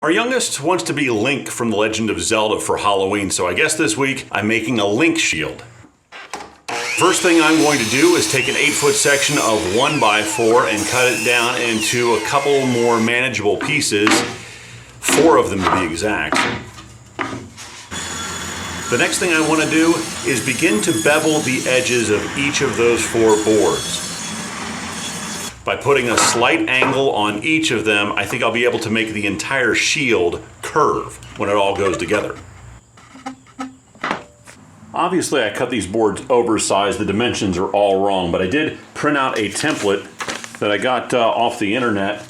Our youngest wants to be Link from The Legend of Zelda for Halloween, so I guess this week I'm making a Link shield. First thing I'm going to do is take an 8-foot section of 1x4 and cut it down into a couple more manageable pieces, 4 of them to be exact. The next thing I want to do is begin to bevel the edges of each of those 4 boards. By putting a slight angle on each of them, I think I'll be able to make the entire shield curve when it all goes together. Obviously, I cut these boards oversized. The dimensions are all wrong, but I did print out a template that I got off the internet.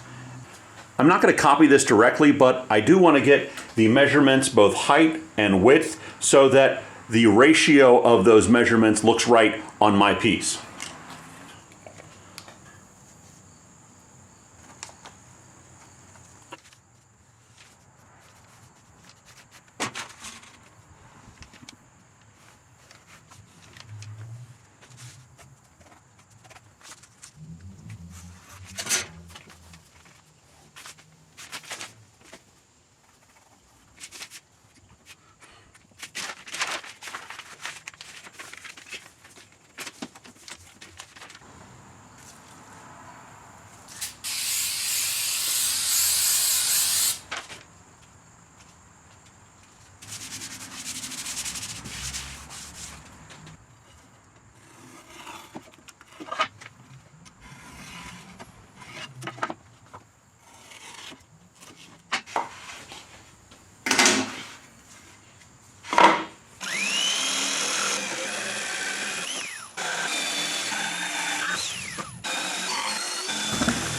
I'm not going to copy this directly, but I do want to get the measurements, both height and width, so that the ratio of those measurements looks right on my piece.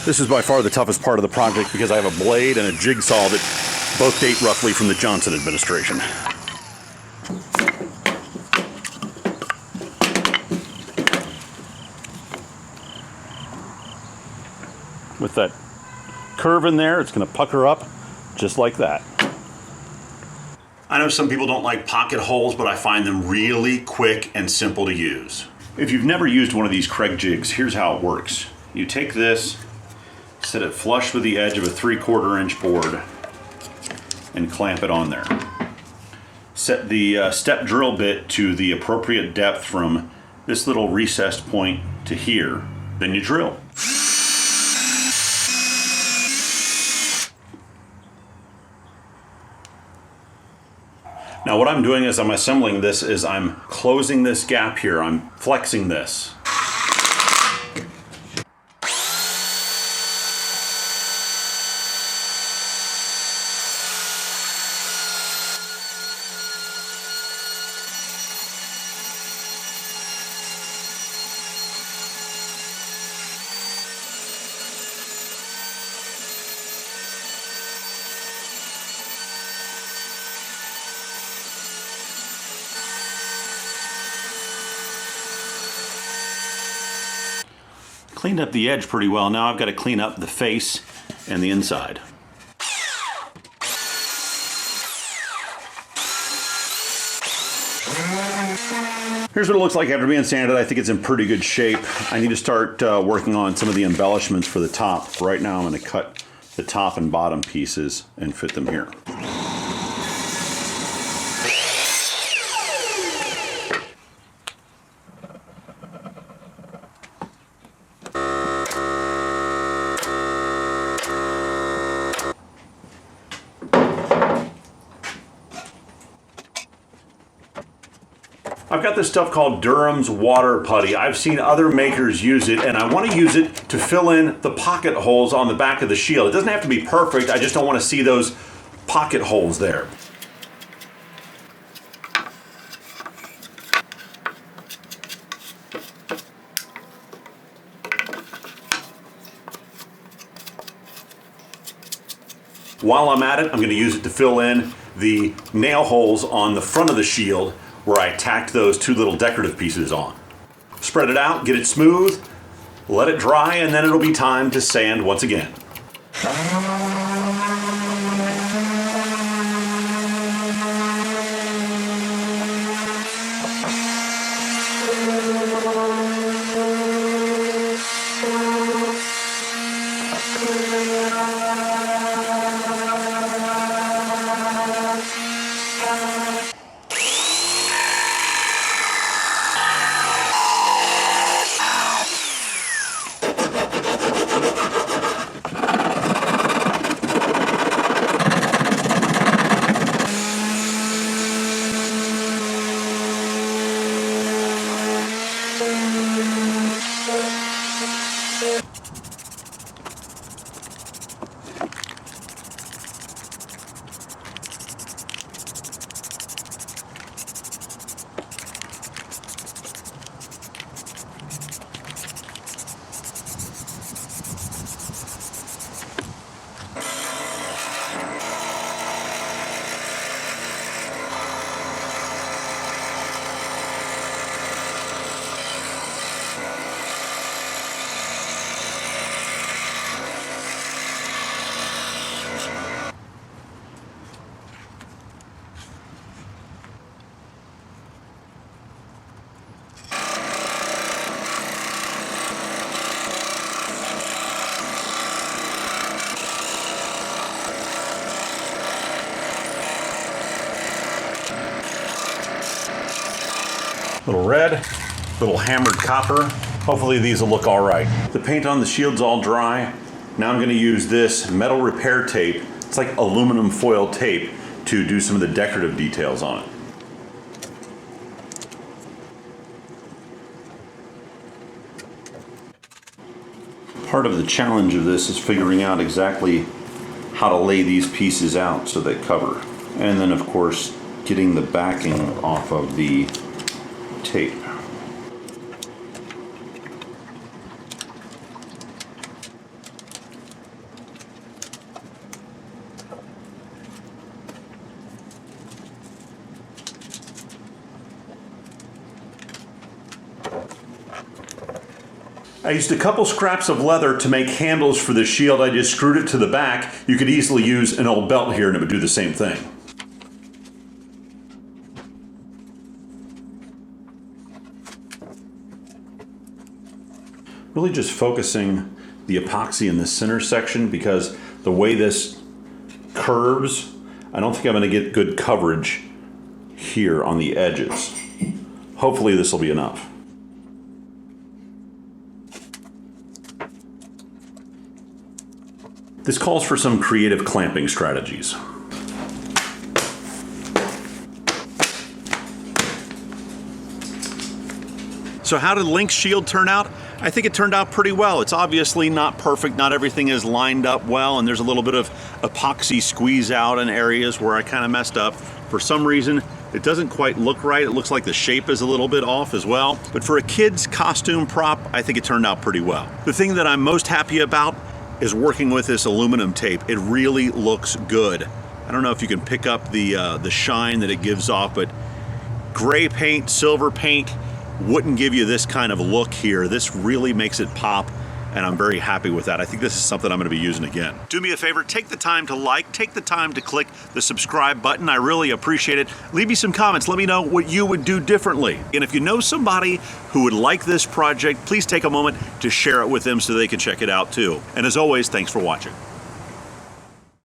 This is by far the toughest part of the project because I have a blade and a jigsaw that both date roughly from the Johnson administration. With that curve in there, it's going to pucker up just like that. I know some people don't like pocket holes, but I find them really quick and simple to use. If you've never used one of these Craig jigs, here's how it works. You take this, set it flush with the edge of a 3/4 inch board and clamp it on there. Set the step drill bit to the appropriate depth from this little recessed point to here. Then you drill. Now what I'm doing as I'm assembling this is I'm closing this gap here. I'm flexing this. Cleaned up the edge pretty well. Now I've got to clean up the face and the inside. Here's what it looks like after being sanded. I think it's in pretty good shape. I need to start working on some of the embellishments for the top. Right now I'm going to cut the top and bottom pieces and fit them here. I've got this stuff called Durham's water putty. I've seen other makers use it, and I want to use it to fill in the pocket holes on the back of the shield. It doesn't have to be perfect, I just don't want to see those pocket holes there. While I'm at it, I'm going to use it to fill in the nail holes on the front of the shield where I tacked those 2 little decorative pieces on. Spread it out, get it smooth, let it dry, and then it'll be time to sand once again. Little red, little hammered copper. Hopefully these will look all right. The paint on the shield's all dry. Now I'm gonna use this metal repair tape. It's like aluminum foil tape to do some of the decorative details on it. Part of the challenge of this is figuring out exactly how to lay these pieces out so they cover. And then of course, getting the backing off of the tape. I used a couple scraps of leather to make handles for the shield. I just screwed it to the back. You could easily use an old belt here and it would do the same thing. Really just focusing the epoxy in the center section because the way this curves, I don't think I'm going to get good coverage here on the edges. Hopefully this will be enough. This calls for some creative clamping strategies. So how did Link's shield turn out? I think it turned out pretty well. It's obviously not perfect. Not everything is lined up well, and there's a little bit of epoxy squeeze out in areas where I kind of messed up. For some reason, it doesn't quite look right. It looks like the shape is a little bit off as well. But for a kid's costume prop, I think it turned out pretty well. The thing that I'm most happy about is working with this aluminum tape. It really looks good. I don't know if you can pick up the shine that it gives off, but gray paint, silver paint wouldn't give you this kind of look here. This really makes it pop, and I'm very happy with that. I think this is something I'm gonna be using again. Do me a favor, take the time to like, take the time to click the subscribe button. I really appreciate it. Leave me some comments. Let me know what you would do differently. And if you know somebody who would like this project, please take a moment to share it with them so they can check it out too. And as always, thanks for watching.